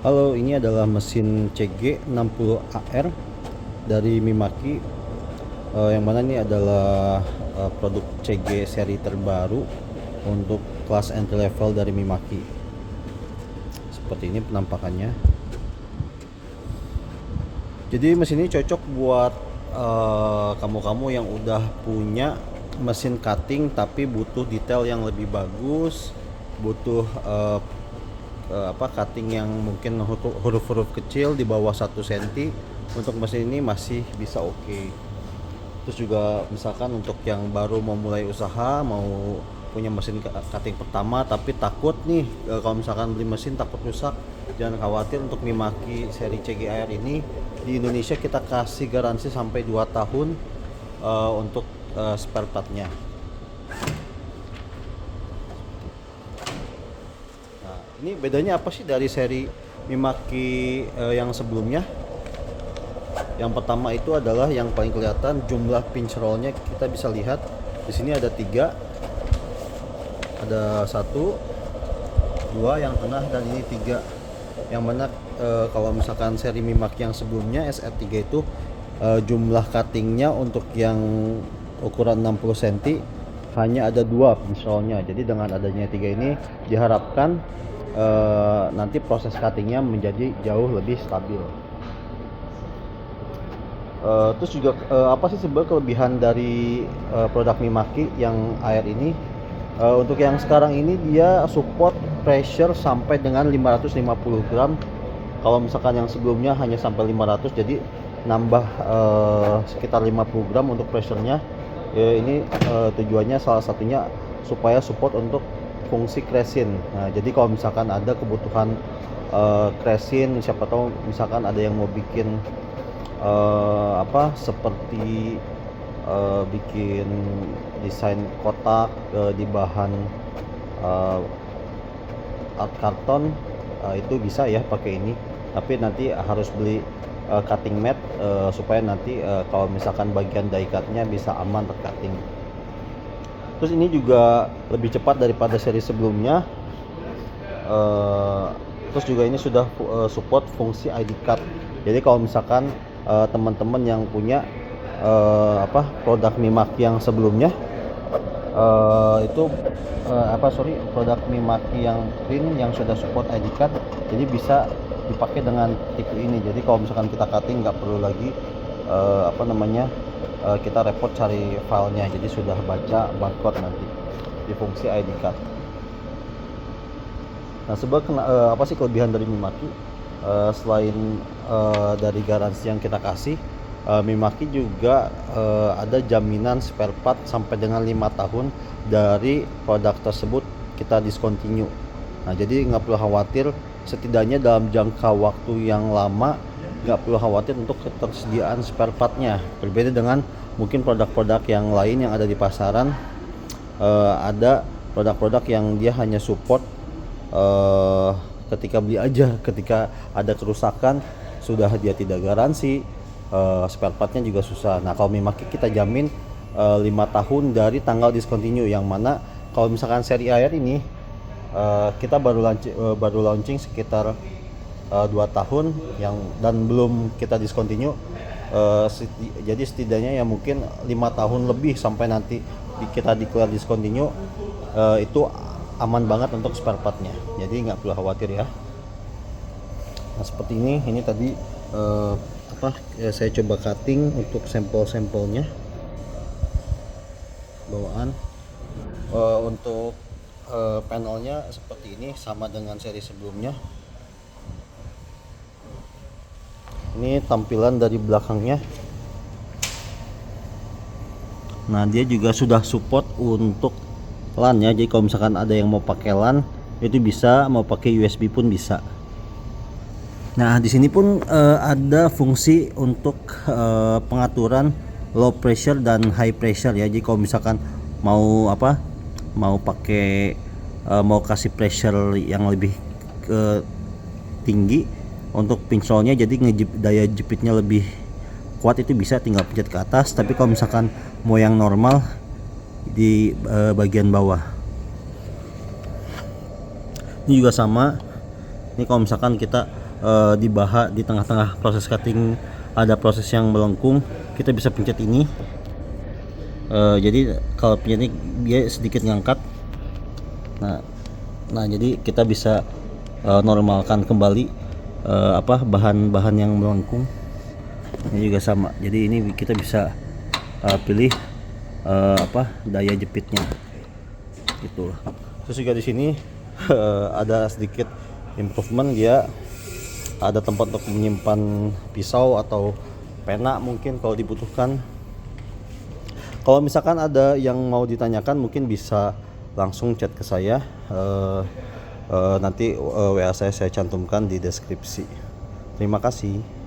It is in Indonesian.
Halo, ini adalah mesin CG60AR dari Mimaki. Yang mana ini adalah produk CG seri terbaru untuk kelas entry level dari Mimaki. Seperti ini penampakannya. Jadi mesin ini cocok buat kamu-kamu yang udah punya mesin cutting tapi butuh detail yang lebih bagus, butuh cutting yang mungkin huruf-huruf kecil di bawah 1 cm. Untuk mesin ini masih bisa oke. Terus juga misalkan untuk yang baru mau mulai usaha, mau punya mesin cutting pertama tapi takut nih kalau misalkan beli mesin takut rusak, jangan khawatir. Untuk Mimaki seri CGR ini di Indonesia kita kasih garansi sampai 2 tahun untuk spare partnya. Ini bedanya apa sih dari seri Mimaki yang sebelumnya? Yang pertama itu adalah yang paling kelihatan jumlah pinch rollnya. Kita bisa lihat di sini ada 3, ada 1, 2 yang tengah, dan ini 3. Yang mana kalau misalkan seri Mimaki yang sebelumnya SR3 itu jumlah cuttingnya untuk yang ukuran 60 cm hanya ada 2 pinch rollnya. Jadi dengan adanya 3 ini diharapkan nanti proses cuttingnya menjadi jauh lebih stabil. Terus juga apa sih sebenarnya kelebihan dari produk Mimaki yang AR ini? Untuk yang sekarang ini dia support pressure sampai dengan 550 gram. Kalau misalkan yang sebelumnya hanya sampai 500, jadi nambah sekitar 50 gram untuk pressure-nya. Ini tujuannya salah satunya supaya support untuk fungsi kresin. Nah, jadi kalau misalkan ada kebutuhan kresin, siapa tahu misalkan ada yang mau bikin seperti bikin desain kotak di bahan art karton, itu bisa ya pakai ini. Tapi nanti harus beli cutting mat supaya nanti kalau misalkan bagian die cutnya bisa aman tercutting. Terus ini juga lebih cepat daripada seri sebelumnya. Terus juga ini sudah support fungsi ID card. Jadi kalau misalkan teman-teman yang punya produk Mimaki yang sebelumnya produk Mimaki yang print yang sudah support ID card, jadi bisa dipakai dengan tipe ini. Jadi kalau misalkan kita cutting nggak perlu lagi kita repot cari filenya, jadi sudah baca barcode nanti di fungsi ID card. Nah, apa sih kelebihan dari Mimaki? Selain dari garansi yang kita kasih, Mimaki juga ada jaminan spare part sampai dengan 5 tahun dari produk tersebut kita discontinue. Nah, jadi nggak perlu khawatir, setidaknya dalam jangka waktu yang lama nggak perlu khawatir untuk ketersediaan spare partnya. Berbeda dengan mungkin produk-produk yang lain yang ada di pasaran. Ada produk-produk yang dia hanya support ketika beli aja, ketika ada kerusakan sudah dia tidak garansi, spare partnya juga susah. Nah, kalau Mimaki kita jamin 5 tahun dari tanggal discontinue, yang mana kalau misalkan seri AR ini kita baru launching sekitar 2 tahun dan belum kita discontinue. Jadi setidaknya ya mungkin 5 tahun lebih sampai nanti kita declare discontinue, itu aman banget untuk spare partnya, jadi nggak perlu khawatir ya. Nah, seperti ini tadi saya coba cutting untuk sampel-sampelnya bawaan. Untuk panelnya seperti ini, sama dengan seri sebelumnya. Ini tampilan dari belakangnya. Nah, dia juga sudah support untuk LAN ya. Jadi kalau misalkan ada yang mau pakai LAN itu bisa, mau pakai USB pun bisa. Nah, di sini pun ada fungsi untuk pengaturan low pressure dan high pressure ya. Jadi kalau misalkan mau kasih pressure yang lebih tinggi untuk pinch rollnya, jadi daya jepitnya lebih kuat, itu bisa tinggal pencet ke atas. Tapi kalau misalkan mau yang normal di bagian bawah, ini juga sama. Ini kalau misalkan kita di baha di tengah-tengah proses cutting ada proses yang melengkung, kita bisa pencet ini. Jadi kalau pencet ini dia sedikit ngangkat. Nah jadi kita bisa normalkan kembali bahan-bahan yang melengkung. Ini juga sama. Jadi ini kita bisa pilih daya jepitnya gitu. Terus juga di sini ada sedikit improvement, dia ada tempat untuk menyimpan pisau atau pena mungkin kalau dibutuhkan. Kalau misalkan ada yang mau ditanyakan mungkin bisa langsung chat ke saya. Nanti WA saya cantumkan di deskripsi. Terima kasih.